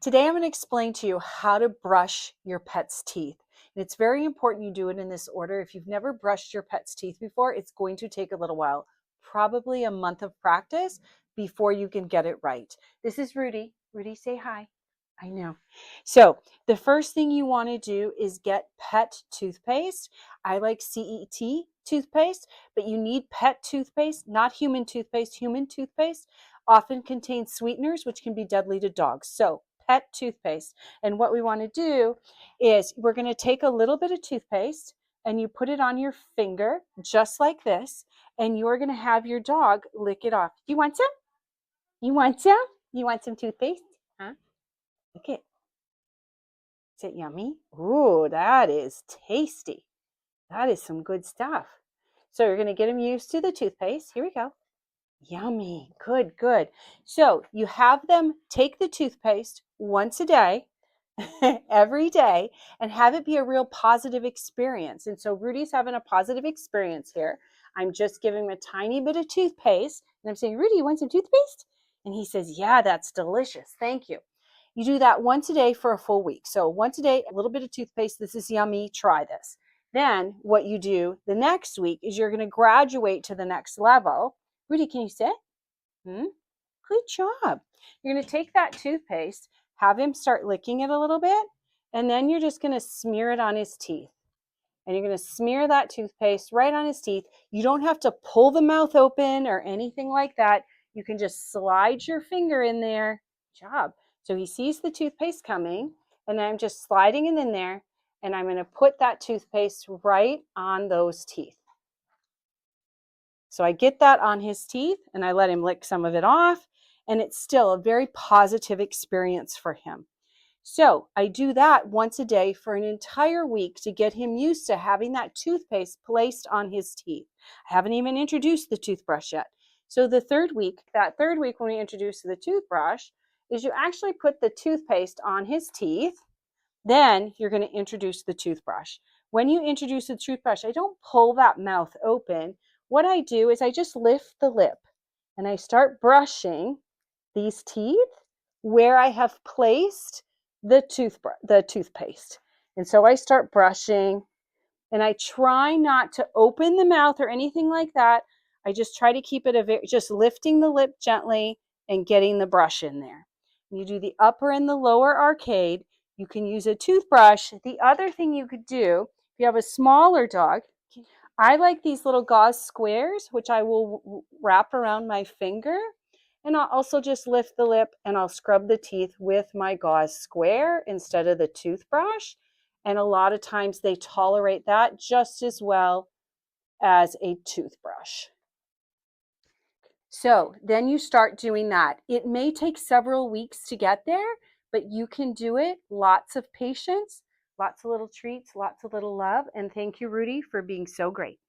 Today I'm going to explain to you how to brush your pet's teeth. And it's very important you do it in this order. If you've never brushed your pet's teeth before, it's going to take a little while, probably a month of practice before you can get it right. This is Rudy. Rudy, say hi. I know. So the first thing you want to do is get pet toothpaste. I like CET toothpaste, but you need pet toothpaste, not human toothpaste. Human toothpaste often contains sweeteners, which can be deadly to dogs. So pet toothpaste. And what we want to do is we're going to take a little bit of toothpaste and you put it on your finger just like this, and you're going to have your dog lick it off. You want some? You want some? You want some toothpaste? Huh? Look it. Is it yummy? Ooh, that is tasty. That is some good stuff. So you're going to get him used to the toothpaste. Here we go. Yummy. Good, good. So you have them take the toothpaste once a day, every day, and have it be a real positive experience. And so Rudy's having a positive experience here. I'm just giving him a tiny bit of toothpaste, and I'm saying, Rudy, you want some toothpaste? And he says, yeah, that's delicious. Thank you. You do that once a day for a full week. So once a day, a little bit of toothpaste. This is yummy. Try this. Then what you do the next week is you're going to graduate to the next level. Rudy, can you sit? Good job. You're going to take that toothpaste, have him start licking it a little bit, and then you're just going to smear it on his teeth. And you're going to smear that toothpaste right on his teeth. You don't have to pull the mouth open or anything like that. You can just slide your finger in there. Good job. So he sees the toothpaste coming, and I'm just sliding it in there, and I'm going to put that toothpaste right on those teeth. So I get that on his teeth, and I let him lick some of it off, and it's still a very positive experience for him. So I do that once a day for an entire week to get him used to having that toothpaste placed on his teeth. I haven't even introduced the toothbrush yet. So the third week, when we introduce the toothbrush, is you actually put the toothpaste on his teeth. Then you're going to introduce the toothbrush. When you introduce the toothbrush, I don't pull that mouth open. What I do is I just lift the lip and I start brushing these teeth where I have placed the toothpaste. And so I start brushing, and I try not to open the mouth or anything like that. I just try to keep it just lifting the lip gently and getting the brush in there. You do the upper and the lower arcade. You can use a toothbrush. The other thing you could do, if you have a smaller dog, I like these little gauze squares, which I will wrap around my finger. And I'll also just lift the lip and I'll scrub the teeth with my gauze square instead of the toothbrush. And a lot of times they tolerate that just as well as a toothbrush. So then you start doing that. It may take several weeks to get there, but you can do it. Lots of patience, lots of little treats, lots of little love. And thank you, Rudy, for being so great.